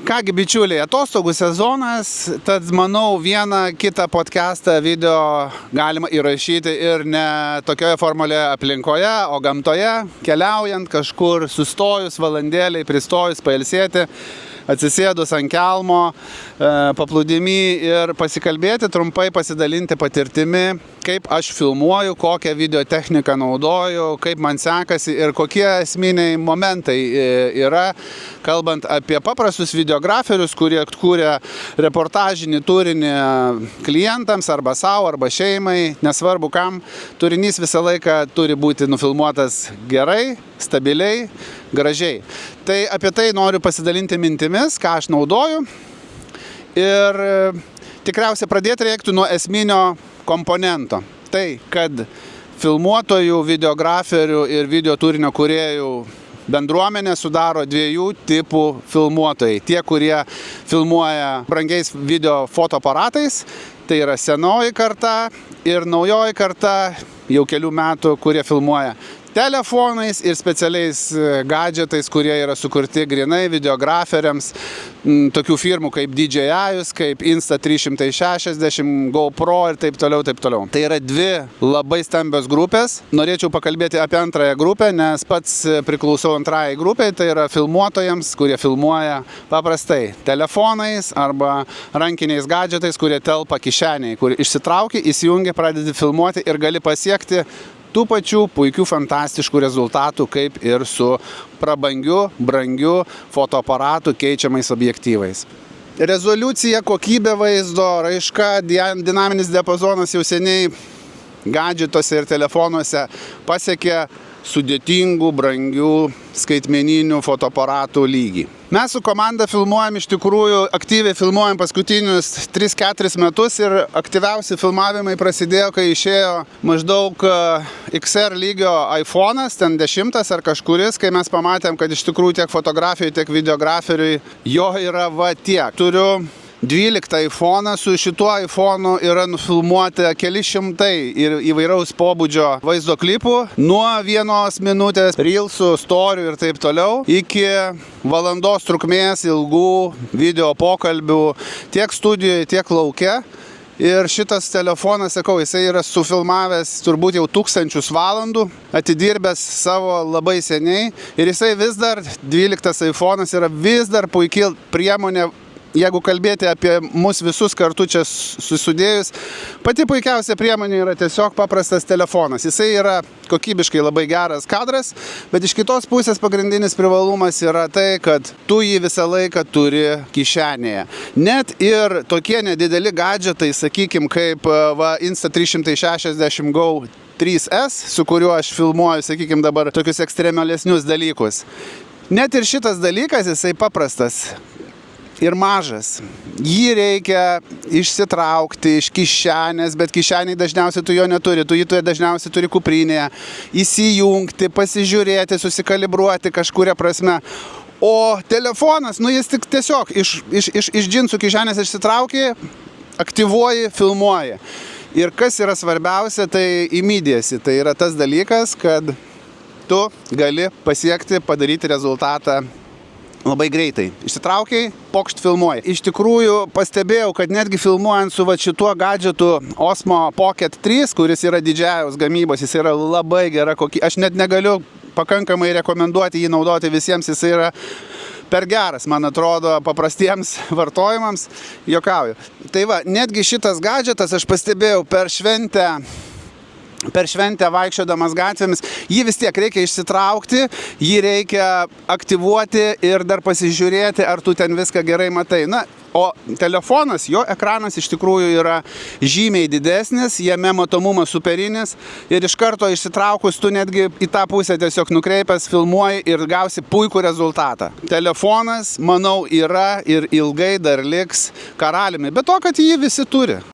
Kągi bičiuliai, atostogų sezonas, tad manau vieną kitą podcastą video galima įrašyti ir ne tokioje formalioje aplinkoje, o gamtoje, keliaujant kažkur, sustojus valandėliai, pristojus pailsėti, atsisėdus ant kelmo, paplūdimy ir pasikalbėti, trumpai pasidalinti patirtimi, kaip aš filmuoju, kokią video techniką naudoju, kaip man sekasi ir kokie esminiai momentai yra, kalbant apie paprastus videograferius, kurie kūrė reportažinį turinį klientams arba savo, arba šeimai, nesvarbu kam, turinys visą laiką turi būti nufilmuotas gerai, stabiliai, gražiai. Tai apie tai noriu pasidalinti mintimis, ką aš naudoju. Ir tikriausiai pradėti reiktų nuo esminio komponento. Tai, kad filmuotojų, videograferių ir video turinio kūrėjų bendruomenė sudaro dviejų tipų filmuotojai. Tie, kurie filmuoja brangiais video fotoaparatais, tai yra senoji karta ir naujoji karta jau kelių metų, kurie filmuoja telefonais ir specialiais gadžetais, kurie yra sukurti grinai videograferiams, tokių firmų kaip DJI, kaip Insta360, GoPro ir taip toliau, taip toliau. Tai yra dvi labai stambios grupės. Norėčiau pakalbėti apie antrąją grupę, nes pats priklausau antrajai grupiai, tai yra filmuotojams, kurie filmuoja paprastai telefonais arba rankiniais gadžetais, kurie telpa kišeniai, kur išsitrauki, įsijungi, pradedi filmuoti ir gali pasiekti tų pačių puikių, fantastiškų rezultatų, kaip ir su prabangiu, brangiu fotoaparatu keičiamais objektyvais. Rezoliucija, kokybė vaizdo, raiška, dinaminis diapazonas jau seniai gadžetuose ir telefonuose pasiekė sudėtingų, brangių skaitmeninių fotoaparatų lygį. Mes su komanda filmuojam, iš tikrųjų aktyviai filmuojam paskutinius 3-4 metus ir aktyviausi filmavimai prasidėjo, kai išėjo maždaug XR lygio iPhone'as, ten 10 ar kažkuris, kai mes pamatėm, kad iš tikrųjų tiek fotografijai, tiek videograferiui jo yra va tiek. Turiu 12 iPhone'ą, su šituo iPhone'u yra nufilmuoti keli šimtai ir įvairaus pobūdžio vaizdo klipų, nuo 1 minutės, reelsų, storių ir taip toliau, iki valandos trukmės ilgų video pokalbių tiek studijoje, tiek lauke. Ir šitas telefonas, sakau, jisai yra sufilmavęs turbūt jau 1000 valandų, atidirbęs savo labai seniai ir jisai vis dar, 12 iPhone'as yra vis dar puikiai priemonė. Jeigu kalbėti apie mus visus kartu čia susidėjus, pati puikiausia priemonė yra tiesiog paprastas telefonas. Jisai yra kokybiškai labai geras kadras, bet iš kitos pusės pagrindinis privalumas yra tai, kad tu jį visą laiką turi kišenėje. Net ir tokie nedideli gadžetai, sakykim, kaip Insta360 Go 3S, su kuriuo aš filmuoju, sakykim, dabar tokius ekstremalesnius dalykus. Net ir šitas dalykas, jisai paprastas ir mažas. Jį reikia išsitraukti iš kišenės, bet kišeniai dažniausiai tu jo neturi, tu jį dažniausiai turi kuprinėje, įsijungti, pasižiūrėti, susikalibruoti kažkuria prasme. O telefonas, jis tik tiesiog iš džinsų kišenės išsitrauki, aktyvuoji, filmuoji. Ir kas yra svarbiausia, tai immediacy. Tai yra tas dalykas, kad tu gali pasiekti, padaryti rezultatą labai greitai. Išsitraukiai, pokšt filmuoji. Iš tikrųjų pastebėjau, kad netgi filmuojant su šituo gadžetu Osmo Pocket 3, kuris yra DJI gamybos, jis yra labai gera kokybė. Aš net negaliu pakankamai rekomenduoti jį naudoti visiems, jis yra per geras, man atrodo, paprastiems vartojimams. Juokauju. Tai va, netgi šitas gadžetas aš pastebėjau per šventę vaikščiodamas gatvėmis, jį vis tiek reikia išsitraukti, jį reikia aktyvuoti ir dar pasižiūrėti, ar tu ten viską gerai matai. O telefonas, jo ekranas iš tikrųjų yra žymiai didesnis, jame matomumas superinis ir iš karto išsitraukus tu netgi į tą pusę tiesiog nukreipęs filmuoji ir gausi puikų rezultatą. Telefonas, manau, yra ir ilgai dar liks karaliumi, bet to, kad jį visi turi.